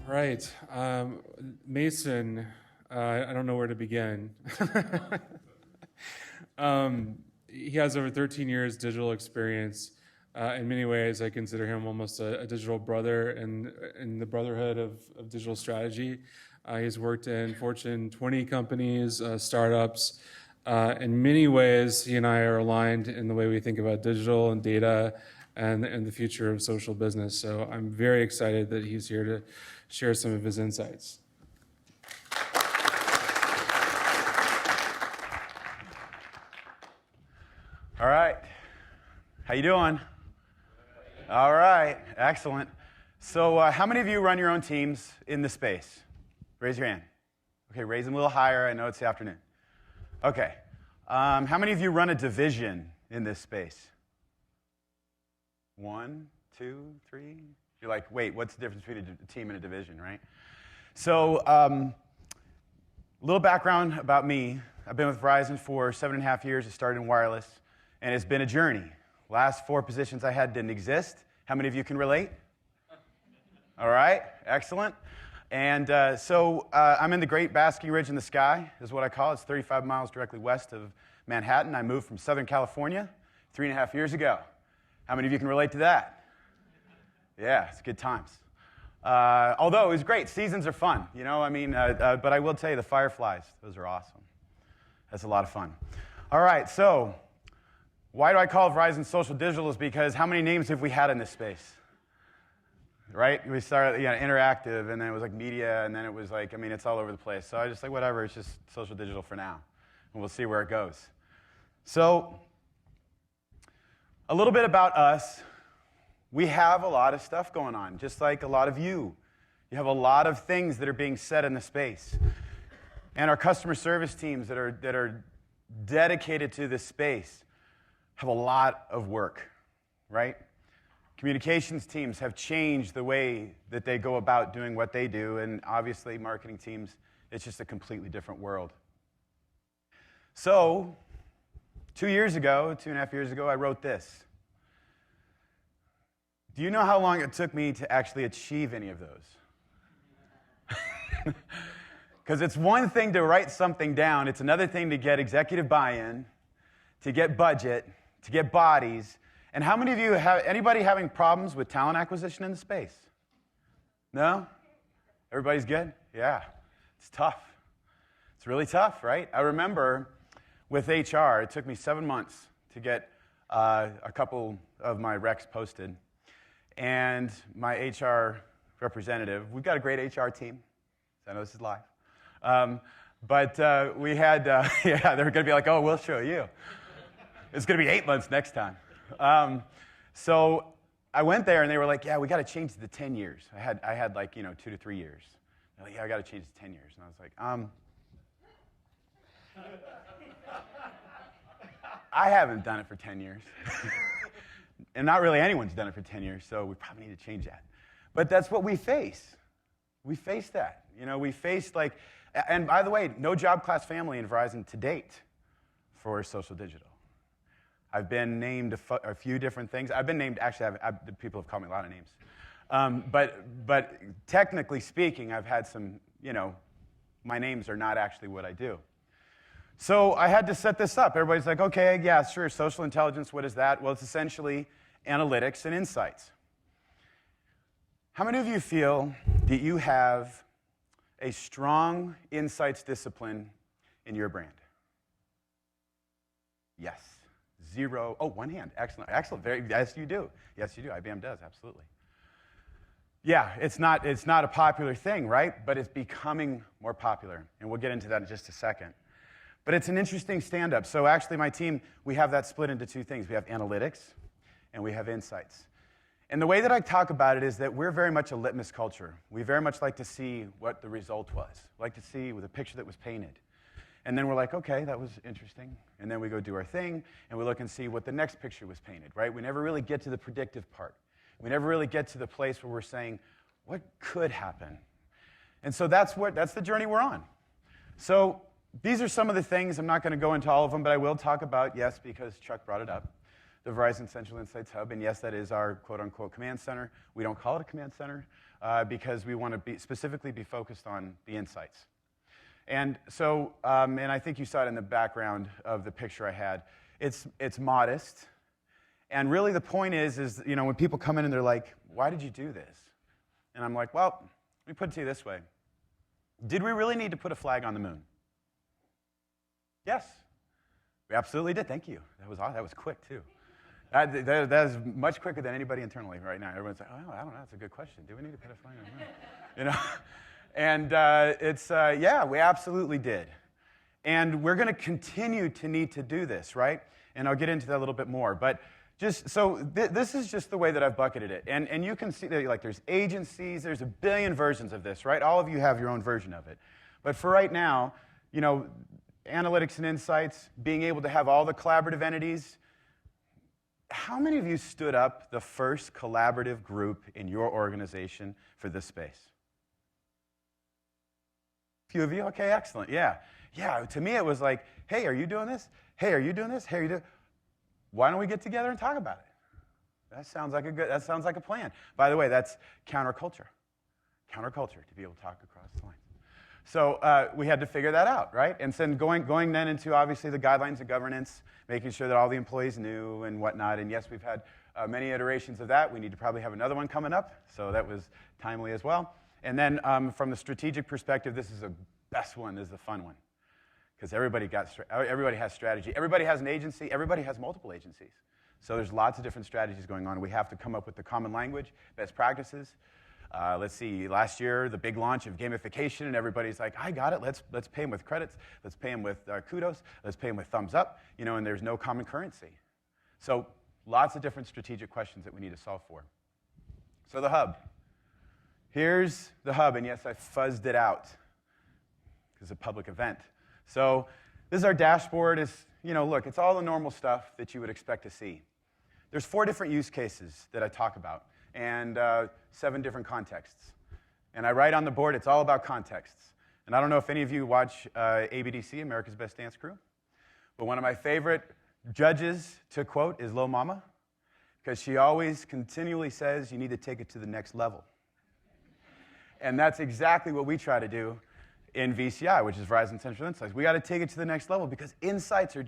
Right. Mason, I don't know where to begin. He has over 13 years digital experience. In many ways, I consider him almost a digital brother in the brotherhood of digital strategy. He's worked in Fortune 20 companies, startups. In many ways, he and I are aligned in the way we think about digital and data and the future of social business. So I'm very excited that he's here to share some of his insights. All right. How you doing? All right. Excellent. So how many of you run your own teams in this space? Raise your hand. Okay, raise them a little higher. I know it's the afternoon. Okay. How many of you run a division in this space? 1, 2, 3. You're like, wait, what's the difference between a team and a division, right? So a little background about me. I've been with Verizon for 7.5 years. I started in wireless, and it's been a journey. Last 4 positions I had didn't exist. How many of you can relate? All right, excellent. And so I'm in the Great Basking Ridge in the Sky, is what I call it. It's 35 miles directly west of Manhattan. I moved from Southern California 3.5 years ago. How many of you can relate to that? Yeah, it's good times. Although it was great. Seasons are fun, you know. I mean, but I will tell you, the fireflies, those are awesome. That's a lot of fun. All right, so why do I call Verizon Social Digital? Is because how many names have we had in this space? Right? We started, interactive, and then it was like media, and then it was like, I mean, it's all over the place. So I just like, whatever, it's just social digital for now, and we'll see where it goes. So a little bit about us. We have a lot of stuff going on, just like a lot of you. You have a lot of things that are being said in the space. And our customer service teams that are dedicated to this space have a lot of work, right? Communications teams have changed the way that they go about doing what they do, and obviously marketing teams, it's just a completely different world. So 2.5 years ago, I wrote this. Do you know how long it took me to actually achieve any of those? Because it's one thing to write something down. It's another thing to get executive buy-in, to get budget, to get bodies. And how many of you anybody having problems with talent acquisition in the space? No? Everybody's good? Yeah. It's tough. It's really tough, right? I remember with HR, it took me 7 months to get a couple of my recs posted. And my HR representative, we've got a great HR team. I know this is live. But we had, they're going to be like, oh, we'll show you. It's going to be 8 months next time. So I went there, and they were like, yeah, we got to change it to 10 years. I had like, 2 to 3 years. They're like, yeah, I got to change it to 10 years. And I was like, I haven't done it for 10 years. And not really anyone's done it for 10 years, so we probably need to change that. But that's what we face. We face that. We face like, and by the way, no job class family in Verizon to date for social digital. I've been named a few different things. I've been named, actually, people have called me a lot of names. But technically speaking, I've had some, my names are not actually what I do. So I had to set this up. Everybody's like, okay, yeah, sure, social intelligence, what is that? Well, it's essentially analytics and insights. How many of you feel that you have a strong insights discipline in your brand? Yes. 0. Oh, one hand. Excellent. Excellent. Yes, you do. Yes, you do. IBM does, absolutely. Yeah, it's not a popular thing, right? But it's becoming more popular, and we'll get into that in just a second. But it's an interesting stand-up. So actually, my team, we have that split into 2 things. We have analytics, and we have insights. And the way that I talk about it is that we're very much a litmus culture. We very much like to see what the result was. We like to see with a picture that was painted. And then we're like, okay, that was interesting. And then we go do our thing, and we look and see what the next picture was painted, right? We never really get to the predictive part. We never really get to the place where we're saying, what could happen? And so that's the journey we're on. So these are some of the things. I'm not going to go into all of them, but I will talk about, yes, because Chuck brought it up, the Verizon Central Insights Hub. And yes, that is our quote-unquote command center. We don't call it a command center. because we want to specifically be focused on the insights. And so, and I think you saw it in the background of the picture I had. It's modest, and really the point is when people come in and they're like, "Why did you do this?" And I'm like, "Well, let me put it to you this way: did we really need to put a flag on the moon?" Yes, we absolutely did. Thank you. That was awesome. That was quick too. That is much quicker than anybody internally right now. Everyone's like, "Oh, I don't know. That's a good question. Do we need to put a flag on the moon?" And yeah, we absolutely did. And we're going to continue to need to do this, right? And I'll get into that a little bit more. But just so this is just the way that I've bucketed it. And you can see that like there's agencies, there's a billion versions of this, right? All of you have your own version of it. But for right now, analytics and insights, being able to have all the collaborative entities. How many of you stood up the first collaborative group in your organization for this space? A few of you? Okay, excellent. Yeah. To me, it was like, hey, are you doing this? Hey, are you doing this? Hey, are you doing? Why don't we get together and talk about it? That sounds like a plan. By the way, that's counterculture. Counterculture, to be able to talk across the lines. So we had to figure that out, right? And then going then into, obviously, the guidelines of governance, making sure that all the employees knew and whatnot. And yes, we've had many iterations of that. We need to probably have another one coming up. So that was timely as well. And then from the strategic perspective, this is the best one, this is the fun one. Because everybody has strategy. Everybody has an agency. Everybody has multiple agencies. So there's lots of different strategies going on. We have to come up with the common language, best practices. Let's see, last year, the big launch of gamification, and everybody's like, I got it, let's pay them with credits, let's pay them with kudos, let's pay them with thumbs up, and there's no common currency. So lots of different strategic questions that we need to solve for. So the hub. Here's the hub, and yes, I fuzzed it out because it's a public event. So this is our dashboard. Look, it's all the normal stuff that you would expect to see. There's 4 different use cases that I talk about, and 7 different contexts. And I write on the board, it's all about contexts. And I don't know if any of you watch ABDC, America's Best Dance Crew, but one of my favorite judges to quote is Lil Mama, because she always continually says, you need to take it to the next level. And that's exactly what we try to do in VCI, which is Verizon Central Insights. We got to take it to the next level because insights are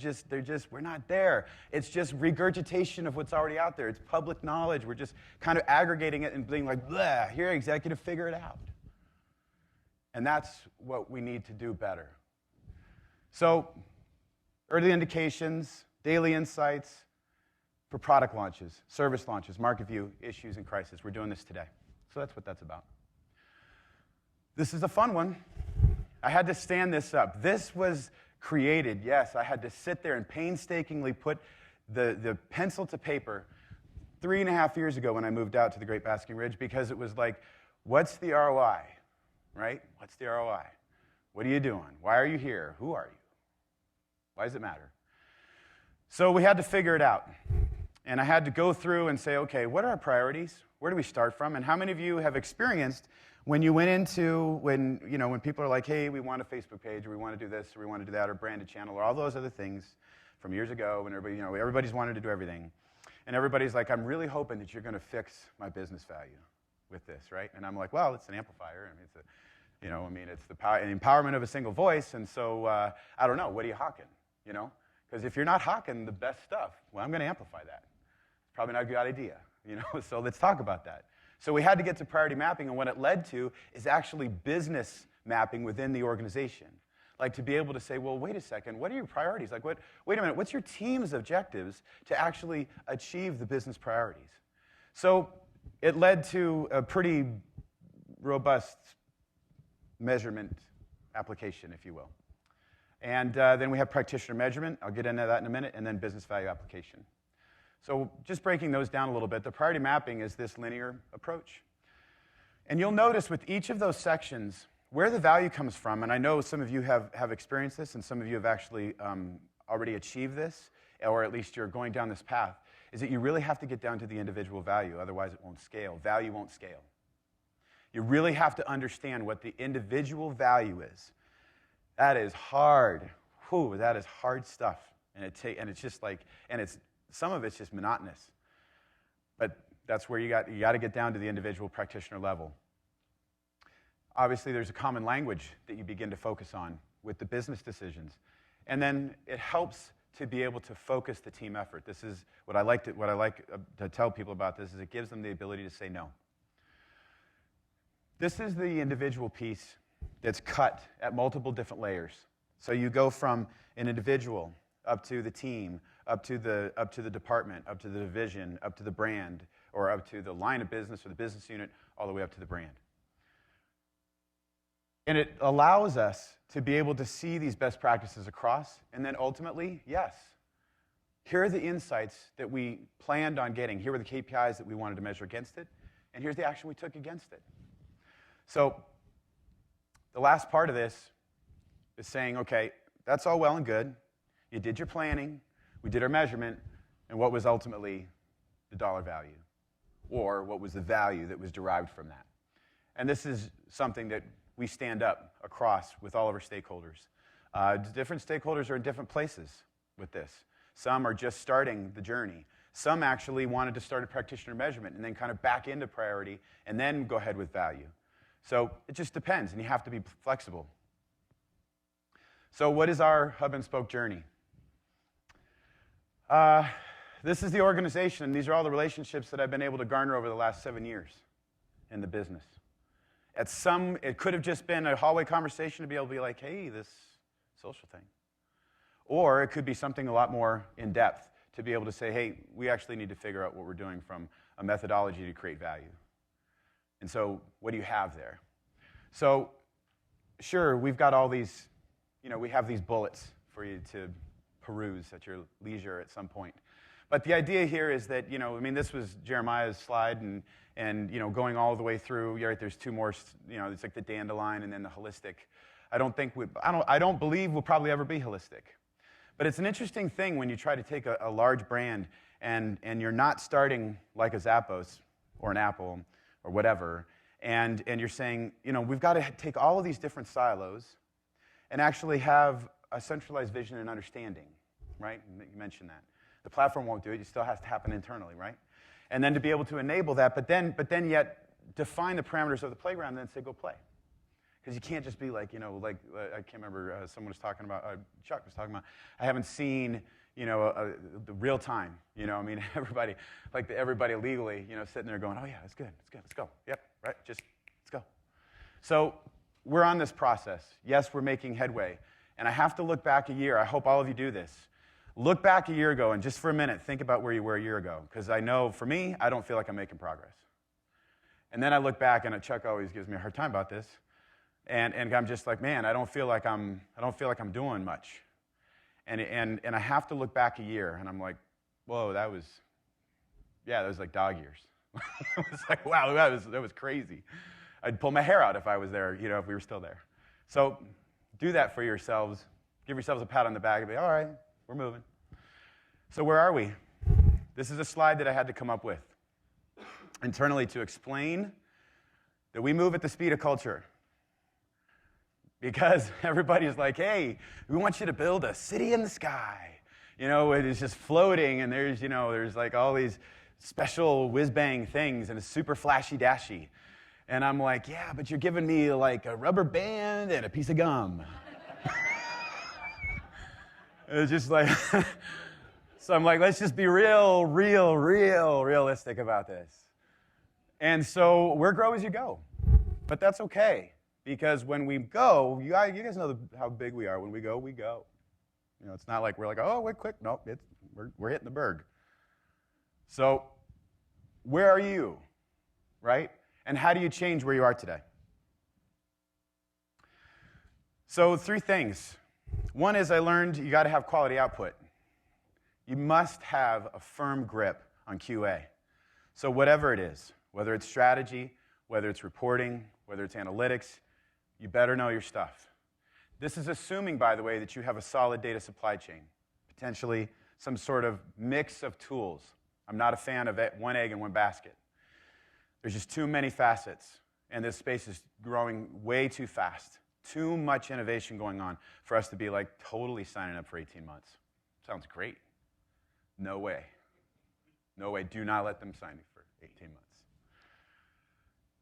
we're not there. It's just regurgitation of what's already out there. It's public knowledge. We're just kind of aggregating it and being like, blah, here, executive, figure it out. And that's what we need to do better. So, early indications, daily insights for product launches, service launches, market view, issues, and crisis. We're doing this today. So that's what that's about. This is a fun one. I had to stand this up. This was created, yes, I had to sit there and painstakingly put the pencil to paper 3.5 years ago when I moved out to the Great Basking Ridge, because it was like, what's the ROI, right? What's the ROI? What are you doing? Why are you here? Who are you? Why does it matter? So we had to figure it out. And I had to go through and say, okay, what are our priorities? Where do we start from? And how many of you have experienced when you went into, when people are like, hey, we want a Facebook page, or we want to do this, or we want to do that, or branded channel, or all those other things from years ago when everybody's wanted to do everything. And everybody's like, I'm really hoping that you're going to fix my business value with this, right? And I'm like, well, it's an amplifier. It's the power, and empowerment of a single voice. And so, I don't know, what are you hawking, Because if you're not hawking the best stuff, well, I'm going to amplify that. It's probably not a good idea, So let's talk about that. So we had to get to priority mapping, and what it led to is actually business mapping within the organization. Like to be able to say, well, wait a second, what are your priorities? Like, wait a minute, what's your team's objectives to actually achieve the business priorities? So it led to a pretty robust measurement application, if you will. And then we have practitioner measurement. I'll get into that in a minute, and then business value application. So just breaking those down a little bit, the priority mapping is this linear approach. And you'll notice with each of those sections where the value comes from, and I know some of you have experienced this, and some of you have actually already achieved this, or at least you're going down this path, is that you really have to get down to the individual value, otherwise it won't scale. Value won't scale. You really have to understand what the individual value is. That is hard. Whew, that is hard stuff. And it's just like, some of it's just monotonous. But that's where you got to get down to the individual practitioner level. Obviously, there's a common language that you begin to focus on with the business decisions. And then it helps to be able to focus the team effort. This is what I like to tell people about this, is it gives them the ability to say no. This is the individual piece that's cut at multiple different layers. So you go from an individual up to the team, up to the department, up to the division, up to the brand, or up to the line of business or the business unit, all the way up to the brand. And it allows us to be able to see these best practices across, and then ultimately, yes, here are the insights that we planned on getting. Here were the KPIs that we wanted to measure against it, and here's the action we took against it. So the last part of this is saying, okay, that's all well and good. You did your planning, we did our measurement, and what was ultimately the dollar value? Or what was the value that was derived from that? And this is something that we stand up across with all of our stakeholders. Different stakeholders are in different places with this. Some are just starting the journey. Some actually wanted to start a practitioner measurement and then kind of back into priority and then go ahead with value. So it just depends, and you have to be flexible. So what is our hub and spoke journey? This is the organization, and these are all the relationships that I've been able to garner over the last 7 years in the business. It could have just been a hallway conversation to be able to be like, hey, this social thing. Or it could be something a lot more in depth to be able to say, hey, we actually need to figure out what we're doing from a methodology to create value. And so what do you have there? So sure, we've got all these, we have these bullets for you to peruse at your leisure at some point. But the idea here is that, this was Jeremiah's slide, and going all the way through, right, there's two more, it's like the dandelion and then the holistic. I don't believe we'll probably ever be holistic. But it's an interesting thing when you try to take a large brand and you're not starting like a Zappos or an Apple or whatever, and you're saying, we've got to take all of these different silos and actually have a centralized vision and understanding, right? You mentioned that. The platform won't do it. It still has to happen internally, right? And then to be able to enable that, but then yet define the parameters of the playground and then say, go play. Because you can't just be like, I can't remember, someone was talking about, Chuck was talking about, I haven't seen, the real time, everybody, everybody legally, sitting there going, oh yeah, it's good, let's go. Yep, right, just let's go. So we're on this process. Yes, we're making headway. And I have to look back a year. I hope all of you do this. Look back a year ago and just for a minute, think about where you were a year ago. Because I know, for me, I don't feel like I'm making progress. And then I look back, and Chuck always gives me a hard time about this. And I'm just like, man, I don't feel like I'm doing much. And I have to look back a year, and I'm like, whoa, that was like dog years. It was like, wow, that was crazy. I'd pull my hair out if I was there, if we were still there. So do that for yourselves. Give yourselves a pat on the back and be, all right, we're moving. So where are we? This is a slide that I had to come up with internally to explain that we move at the speed of culture. Because everybody's like, hey, we want you to build a city in the sky. It is just floating, and there's like all these special whiz-bang things, and it's super flashy-dashy. And I'm like, yeah, but you're giving me like a rubber band and a piece of gum. It's just like, so I'm like, let's just be realistic about this. And so we're grow as you go. But that's okay. Because when we go, you guys know how big we are. When we go, we go. It's not like we're like, oh, wait, quick. No, we're hitting the berg. So where are you, right? And how do you change where you are today? So 3 things. One is I learned you got to have quality output. You must have a firm grip on QA. So whatever it is, whether it's strategy, whether it's reporting, whether it's analytics, you better know your stuff. This is assuming, by the way, that you have a solid data supply chain, potentially some sort of mix of tools. I'm not a fan of one egg in one basket. There's just too many facets, and this space is growing way too fast. Too much innovation going on for us to be like totally signing up for 18 months. Sounds great. No way. No way. Do not let them sign you for 18 months.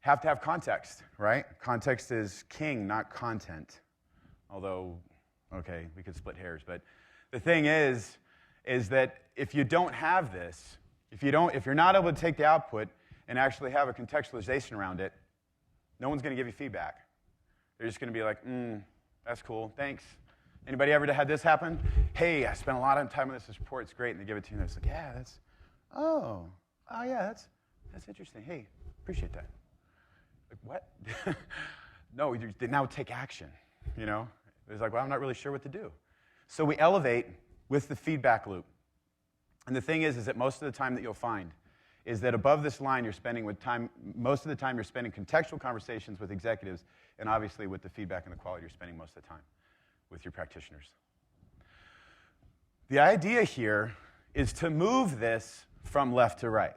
have to have context, right? Context is king, not content. Although, okay, we could split hairs, but the thing is that if you don't have this, if you're not able to take the output and actually have a contextualization around it, no one's going to give you feedback. They're just going to be like, that's cool, thanks. Anybody ever had this happen? Hey, I spent a lot of time on this report, it's great, and they give it to you, and it's like, yeah, that's interesting. Hey, appreciate that. Like, what? No, now take action, you know? It's like, well, I'm not really sure what to do. So we elevate with the feedback loop. And the thing is that most of the time that you'll find is that above this line you're spending most of the time you're spending contextual conversations with executives, and obviously with the feedback and the quality you're spending most of the time with your practitioners. The idea here is to move this from left to right.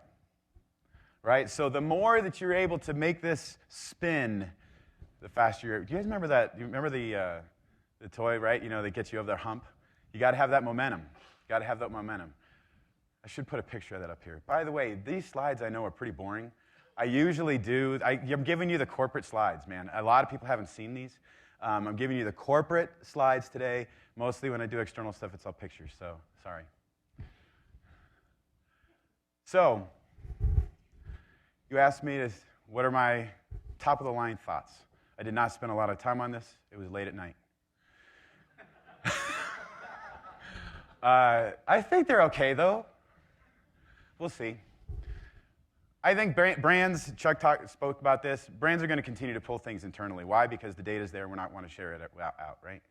Right? So the more that you're able to make this spin, the faster you're. Do you guys remember that? You remember the toy, right? You know, that gets you over their hump? You got to have that momentum. You got to have that momentum. I should put a picture of that up here. By the way, these slides I know are pretty boring. I usually do. I'm giving you the corporate slides, man. A lot of people haven't seen these. I'm giving you the corporate slides today. Mostly when I do external stuff, it's all pictures, so sorry. So, you asked me what are my top-of-the-line thoughts. I did not spend a lot of time on this. It was late at night. I think they're okay, though. We'll see. I think brands, Chuck spoke about this, brands are going to continue to pull things internally. Why? Because the data's there, we're not want to share it out, right?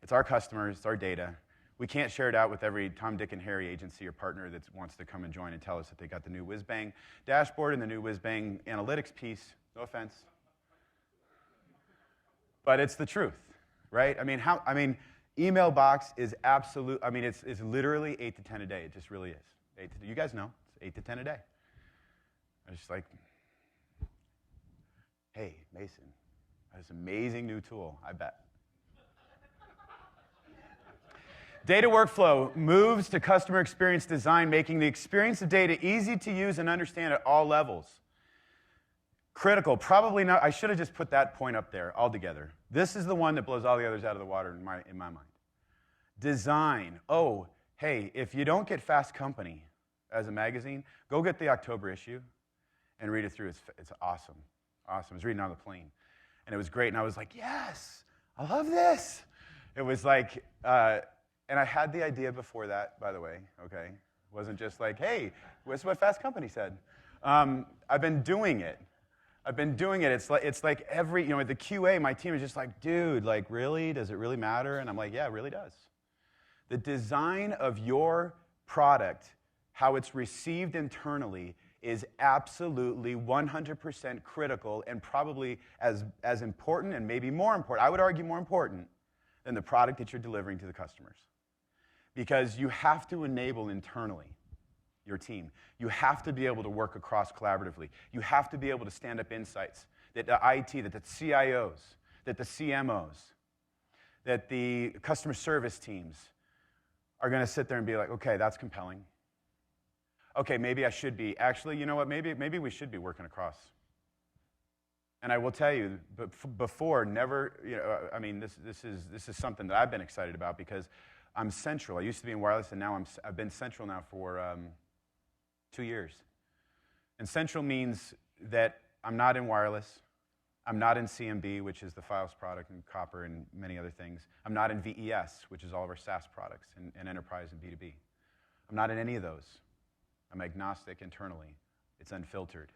It's our customers, it's our data. We can't share it out with every Tom, Dick, and Harry agency or partner that wants to come and join and tell us that they got the new whiz-bang dashboard and the new whiz-bang analytics piece. No offense. But it's the truth, right? I mean, email box is absolute. I mean, it's literally 8 to 10 a day. It just really is. You guys know, it's 8 to 10 a day. It's just like, hey, Mason, this amazing new tool, I bet. Data workflow moves to customer experience design, making the experience of data easy to use and understand at all levels. Critical, probably not. I should have just put that point up there altogether. This is the one that blows all the others out of the water in my mind. Design. Oh, hey, if you don't get Fast Company as a magazine, go get the October issue and read it through. It's awesome. Awesome. I was reading on the plane, and it was great. And I was like, yes, I love this. It was like, and I had the idea before that, by the way, okay? It wasn't just like, hey, what's what Fast Company said. I've been doing it. It's like every, the QA, my team is just like, dude, like, really? Does it really matter? And I'm like, yeah, it really does. The design of your product, how it's received internally, is absolutely 100% critical and probably as important and maybe more important, I would argue more important, than the product that you're delivering to the customers. Because you have to enable internally your team. You have to be able to work across collaboratively. You have to be able to stand up insights that the IT, that the CIOs, that the CMOs, that the customer service teams are going to sit there and be like, okay, that's compelling. Okay, maybe I should be. Actually, you know what? Maybe we should be working across. And I will tell you, before, never, this is something that I've been excited about because I'm central. I used to be in wireless, and now I've been central now for 2 years. And central means that I'm not in wireless. I'm not in CMB, which is the Files product, and Copper, and many other things. I'm not in VES, which is all of our SaaS products, and enterprise and B2B. I'm not in any of those. I'm agnostic internally. It's unfiltered.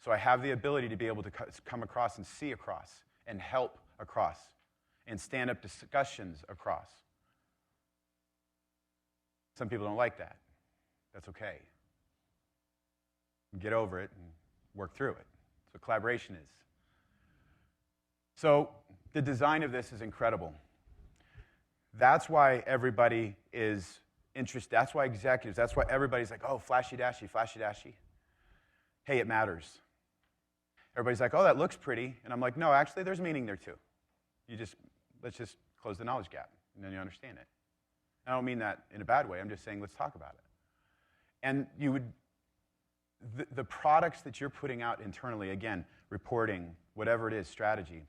So I have the ability to be able to come across and see across, and help across, and stand up discussions across. Some people don't like that. That's okay. Get over it and work through it. That's what collaboration is. So the design of this is incredible. That's why everybody is interested. That's why executives, that's why everybody's like, oh, flashy dashy, flashy dashy. Hey, it matters. Everybody's like, oh, that looks pretty. And I'm like, no, actually, there's meaning there too. Let's just close the knowledge gap, and then you understand it. I don't mean that in a bad way. I'm just saying let's talk about it. And the products that you're putting out internally, again, reporting, whatever it is, strategy.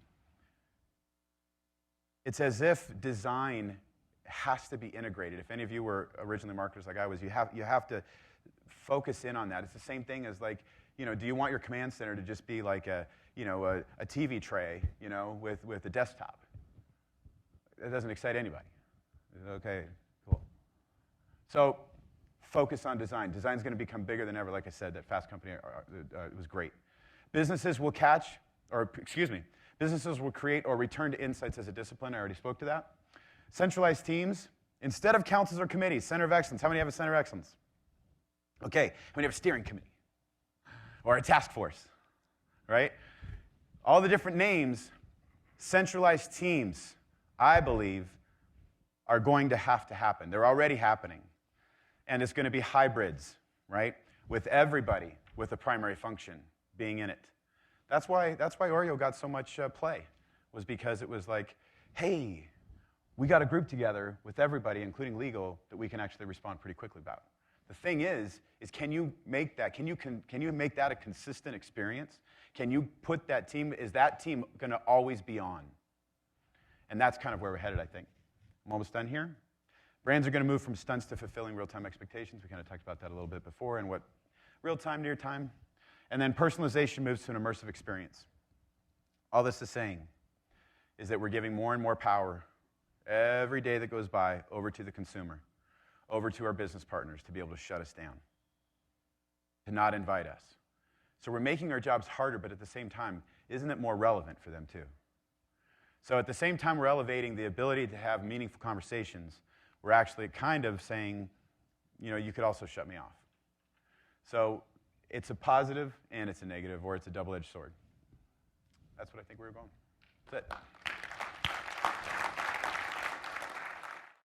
It's as if design has to be integrated. If any of you were originally marketers like I was, you have to focus in on that. It's the same thing as like, do you want your command center to just be like a TV tray, with a desktop? That doesn't excite anybody. Okay, cool. So focus on design. Design's going to become bigger than ever. Like I said, that Fast Company it was great. Businesses will create or return to insights as a discipline. I already spoke to that. Centralized teams, instead of councils or committees, center of excellence. How many have a center of excellence? Okay, how many have a steering committee? Or a task force, right? All the different names, centralized teams, I believe, are going to have to happen. They're already happening. And it's going to be hybrids, right? With everybody with a primary function being in it. That's why Oreo got so much play, was because it was like, hey, we got a group together with everybody, including legal, that we can actually respond pretty quickly about. The thing is can you make that? Can you make that a consistent experience? Can you put that team? Is that team going to always be on? And that's kind of where we're headed, I think. I'm almost done here. Brands are going to move from stunts to fulfilling real-time expectations. We kind of talked about that a little bit before, and what real-time, near-time. And then personalization moves to an immersive experience. All this is saying is that we're giving more and more power every day that goes by over to the consumer, over to our business partners to be able to shut us down, to not invite us. So we're making our jobs harder, but at the same time, isn't it more relevant for them too? So at the same time we're elevating the ability to have meaningful conversations, we're actually kind of saying, you could also shut me off. So it's a positive and it's a negative, or it's a double-edged sword. That's what I think we were going. That's it.